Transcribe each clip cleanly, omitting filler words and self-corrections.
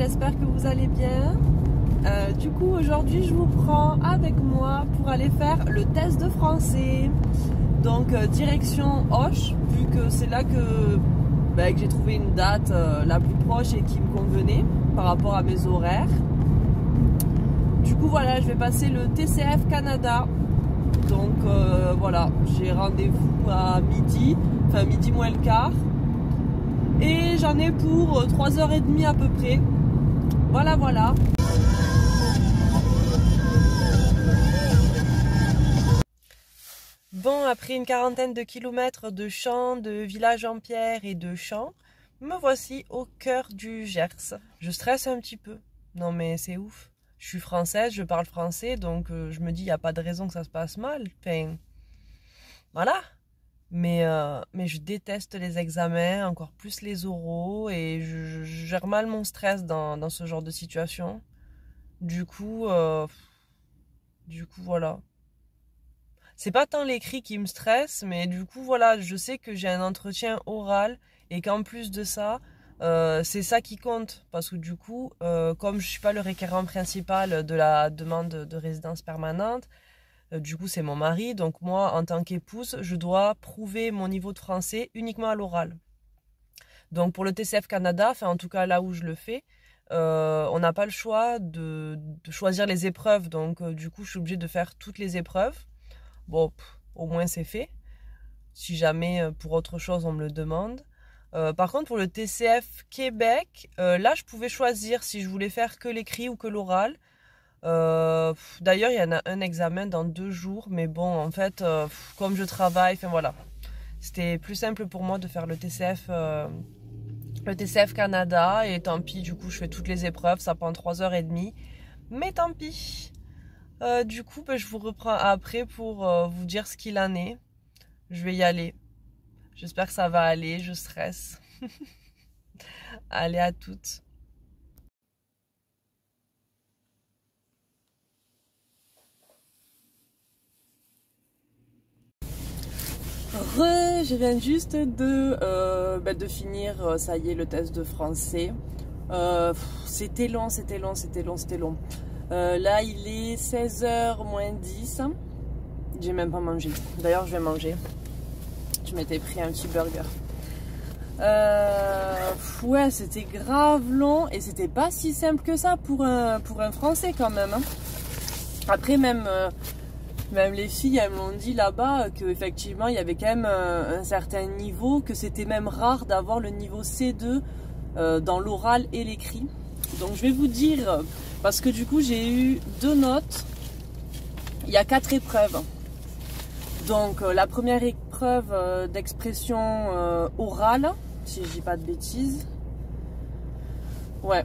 j'espère que vous allez bien. Du coup, aujourd'hui, je vous prends avec moi pour aller faire le test de français. Donc, direction Auch, vu que c'est là que j'ai trouvé une date la plus proche et qui me convenait par rapport à mes horaires. Du coup, voilà, je vais passer le TCF Canada. Donc, voilà, j'ai rendez-vous à midi, enfin midi moins le quart. Et j'en ai pour 3h30 à peu près. Voilà, voilà. Bon, après une quarantaine de kilomètres de champs, de villages en pierre et de champs, me voici au cœur du Gers. Je stresse un petit peu. Non mais c'est ouf. Je suis française, je parle français, donc je me dis il n'y a pas de raison que ça se passe mal. Enfin, voilà. Mais je déteste les examens, encore plus les oraux, et je gère mal mon stress dans ce genre de situation. Du coup, voilà. C'est pas tant l'écrit qui me stresse, mais du coup, voilà, je sais que j'ai un entretien oral et qu'en plus de ça, c'est ça qui compte. Parce que du coup, comme je suis pas le requérant principal de la demande de résidence permanente, du coup, c'est mon mari. Donc moi, en tant qu'épouse, je dois prouver mon niveau de français uniquement à l'oral. Donc pour le TCF Canada, enfin en tout cas là où je le fais, on n'a pas le choix de choisir les épreuves. Donc du coup, je suis obligée de faire toutes les épreuves. Bon, au moins c'est fait. Si jamais pour autre chose, on me le demande. Par contre, pour le TCF Québec, là, je pouvais choisir si je voulais faire que l'écrit ou que l'oral. D'ailleurs, il y en a un examen dans 2 jours, mais bon, en fait, comme je travaille, enfin voilà, c'était plus simple pour moi de faire le TCF Canada, et tant pis, du coup, je fais toutes les épreuves, ça prend 3h30, mais tant pis. Du coup, je vous reprends après pour vous dire ce qu'il en est. Je vais y aller. J'espère que ça va aller, je stresse. Allez, à toutes. Je viens juste de finir, ça y est, le test de français. C'était long. Là, il est 16h moins 10. J'ai même pas mangé. D'ailleurs, je vais manger. Je m'étais pris un petit burger. Ouais, c'était grave long et c'était pas si simple que ça pour un français quand même. Hein. Après, même les filles, elles m'ont dit là-bas qu'effectivement il y avait quand même un certain niveau, que c'était même rare d'avoir le niveau C2 dans l'oral et l'écrit. Donc je vais vous dire, parce que du coup j'ai eu 2 notes, il y a 4 épreuves. Donc la première épreuve d'expression orale, si je dis pas de bêtises. Ouais.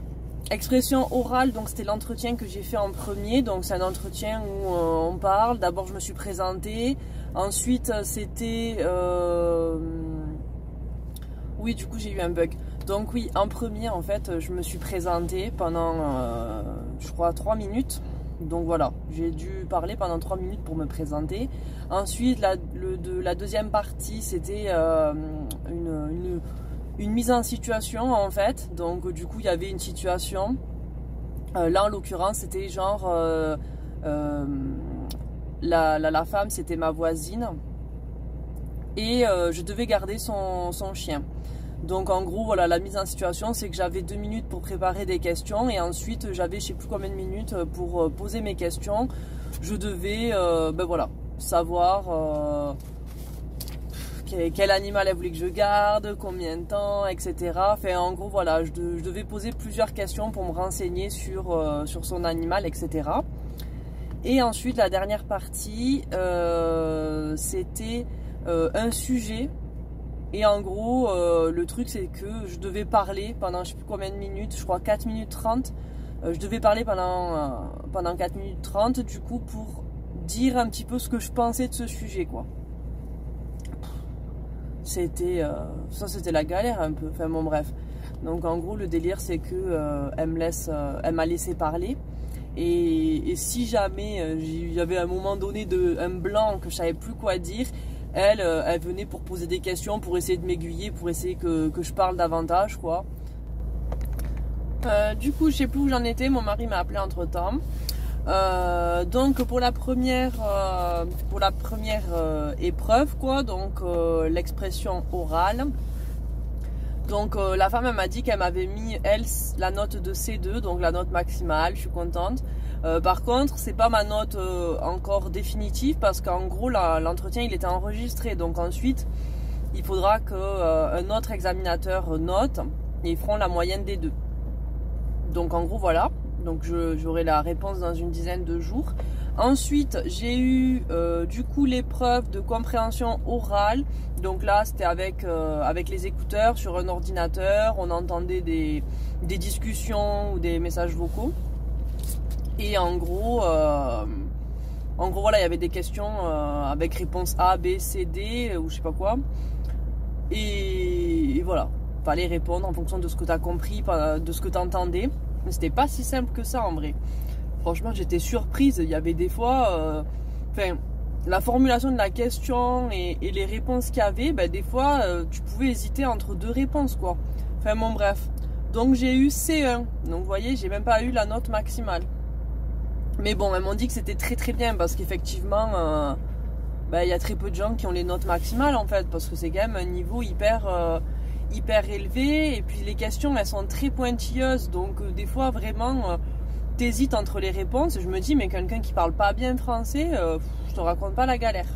Expression orale, donc c'était l'entretien que j'ai fait en premier. Donc c'est un entretien où on parle. D'abord je me suis présentée. Ensuite c'était... Oui, du coup j'ai eu un bug. Donc oui, en premier en fait je me suis présentée pendant je crois 3 minutes. Donc voilà, j'ai dû parler pendant 3 minutes pour me présenter. Ensuite la deuxième partie c'était une mise en situation en fait. Donc du coup il y avait une situation, là en l'occurrence c'était genre la femme c'était ma voisine et je devais garder son chien. Donc en gros voilà, la mise en situation c'est que j'avais 2 minutes pour préparer des questions et ensuite j'avais je sais plus combien de minutes pour poser mes questions. Je devais voilà, savoir quel animal elle voulait que je garde, combien de temps, etc. Enfin, en gros, voilà, je devais poser plusieurs questions pour me renseigner sur son animal, etc. Et ensuite, la dernière partie, c'était un sujet. Et en gros, le truc, c'est que je devais parler pendant je sais plus combien de minutes, je crois 4 minutes 30. Je devais parler pendant 4 minutes 30, du coup, pour dire un petit peu ce que je pensais de ce sujet, quoi. C'était c'était la galère un peu, enfin bon bref. Donc en gros le délire c'est que elle m'a laissé parler et si jamais il y avait un moment donné un blanc que je savais plus quoi dire, elle venait pour poser des questions, pour essayer de m'aiguiller, pour essayer que je parle davantage quoi. Du coup, je sais plus où j'en étais, mon mari m'a appelé entre-temps. Donc pour la première épreuve, quoi, donc l'expression orale. Donc la femme elle m'a dit qu'elle m'avait mis elle la note de C2, donc la note maximale, je suis contente. Par contre, c'est pas ma note encore définitive parce qu'en gros l'entretien il était enregistré, donc ensuite il faudra qu'un autre examinateur note et ils feront la moyenne des deux. Donc en gros voilà, donc j'aurai la réponse dans une dizaine de jours. Ensuite j'ai eu du coup l'épreuve de compréhension orale. Donc là c'était avec les écouteurs sur un ordinateur, on entendait des discussions ou des messages vocaux. Et en gros voilà, il y avait des questions avec réponse A, B, C, D ou je sais pas quoi. Et voilà, fallait répondre en fonction de ce que tu as compris, de ce que tu entendais. Mais c'était pas si simple que ça en vrai. Franchement, j'étais surprise. Il y avait des fois, la formulation de la question et les réponses qu'il y avait, ben, des fois, tu pouvais hésiter entre deux réponses, quoi. Enfin bon, bref. Donc j'ai eu C1. Donc vous voyez, j'ai même pas eu la note maximale. Mais bon, elles m'ont dit que c'était très très bien parce qu'effectivement, il y a très peu de gens qui ont les notes maximales en fait, parce que c'est quand même un niveau hyper élevé, et puis les questions elles sont très pointilleuses, donc des fois vraiment t'hésites entre les réponses. Je me dis mais quelqu'un qui parle pas bien français, je te raconte pas la galère.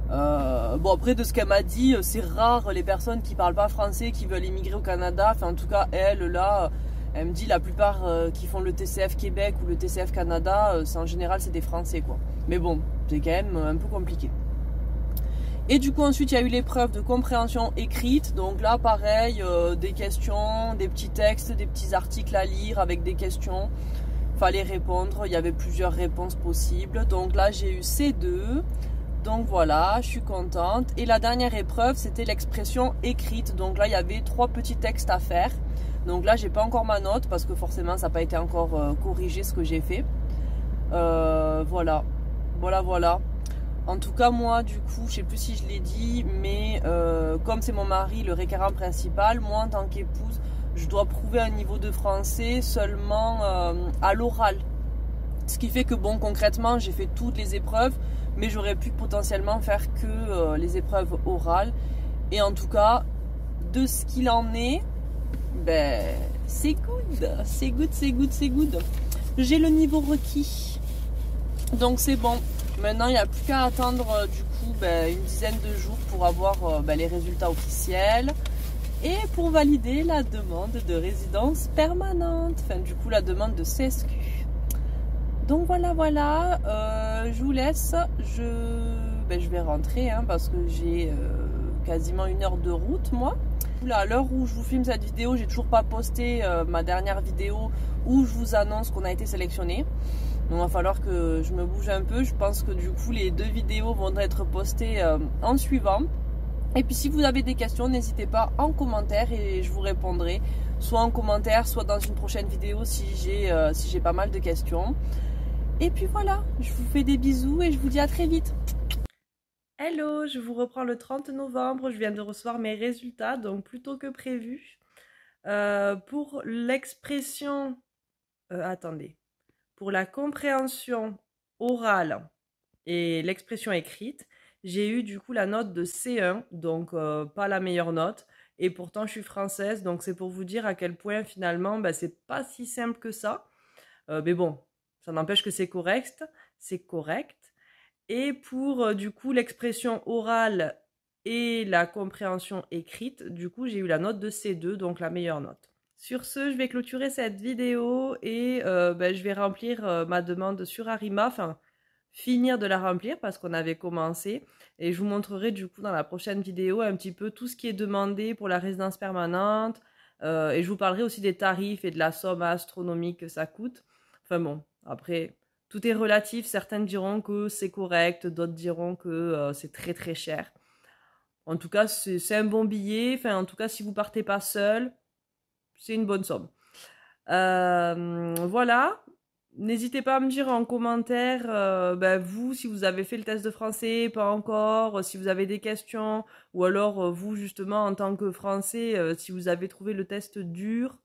Bon après de ce qu'elle m'a dit, c'est rare les personnes qui parlent pas français qui veulent immigrer au Canada, enfin en tout cas elle là, elle me dit la plupart qui font le TCF Québec ou le TCF Canada, en général c'est des Français quoi. Mais bon, c'est quand même un peu compliqué. Et du coup ensuite il y a eu l'épreuve de compréhension écrite. Donc là pareil, des questions, des petits textes, des petits articles à lire avec des questions. Fallait répondre, il y avait plusieurs réponses possibles. Donc là j'ai eu C2. Donc voilà, je suis contente. Et la dernière épreuve c'était l'expression écrite. Donc là il y avait 3 petits textes à faire. Donc là j'ai pas encore ma note parce que forcément ça n'a pas été encore corrigé ce que j'ai fait. Voilà. En tout cas moi du coup, je sais plus si je l'ai dit, mais comme c'est mon mari le requérant principal, moi en tant qu'épouse, je dois prouver un niveau de français seulement à l'oral. Ce qui fait que bon, concrètement j'ai fait toutes les épreuves, mais j'aurais pu potentiellement faire que les épreuves orales. Et en tout cas, de ce qu'il en est, ben c'est good. J'ai le niveau requis. Donc c'est bon. Maintenant, il n'y a plus qu'à attendre du coup une dizaine de jours pour avoir les résultats officiels et pour valider la demande de résidence permanente. Enfin, du coup, la demande de CSQ. Donc voilà. Je vous laisse. Je vais rentrer parce que j'ai quasiment 1 heure de route, moi. Là, à l'heure où je vous filme cette vidéo, j'ai toujours pas posté ma dernière vidéo où je vous annonce qu'on a été sélectionné. Donc il va falloir que je me bouge un peu. Je pense que du coup les 2 vidéos vont être postées en suivant. Et puis si vous avez des questions, n'hésitez pas en commentaire et je vous répondrai. Soit en commentaire, soit dans une prochaine vidéo si j'ai pas mal de questions. Et puis voilà, je vous fais des bisous et je vous dis à très vite. Hello, je vous reprends le 30 novembre. Je viens de recevoir mes résultats, donc plus tôt que prévu. Pour l'expression... attendez. Pour la compréhension orale et l'expression écrite, j'ai eu du coup la note de C1, donc pas la meilleure note. Et pourtant, je suis française, donc c'est pour vous dire à quel point finalement, c'est pas si simple que ça. Mais bon, ça n'empêche que c'est correct. Et pour du coup l'expression orale et la compréhension écrite, du coup j'ai eu la note de C2, donc la meilleure note. Sur ce, je vais clôturer cette vidéo et je vais remplir ma demande sur Arima, enfin finir de la remplir parce qu'on avait commencé. Et je vous montrerai du coup dans la prochaine vidéo un petit peu tout ce qui est demandé pour la résidence permanente. Et je vous parlerai aussi des tarifs et de la somme astronomique que ça coûte. Enfin bon, après, tout est relatif. Certaines diront que c'est correct, d'autres diront que c'est très très cher. En tout cas, c'est un bon billet. Enfin, en tout cas, si vous partez pas seul, c'est une bonne somme. Voilà. N'hésitez pas à me dire en commentaire, vous, si vous avez fait le test de français, pas encore, si vous avez des questions, ou alors vous, justement, en tant que français, si vous avez trouvé le test dur.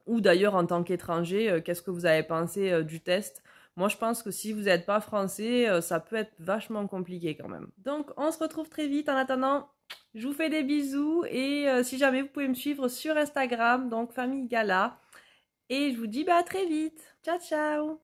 Ou d'ailleurs en tant qu'étranger, qu'est-ce que vous avez pensé du test? Moi je pense que si vous n'êtes pas français, ça peut être vachement compliqué quand même. Donc on se retrouve très vite. En attendant, je vous fais des bisous et si jamais vous pouvez me suivre sur Instagram, donc Famille Gala. Et je vous dis bah à très vite. Ciao ciao.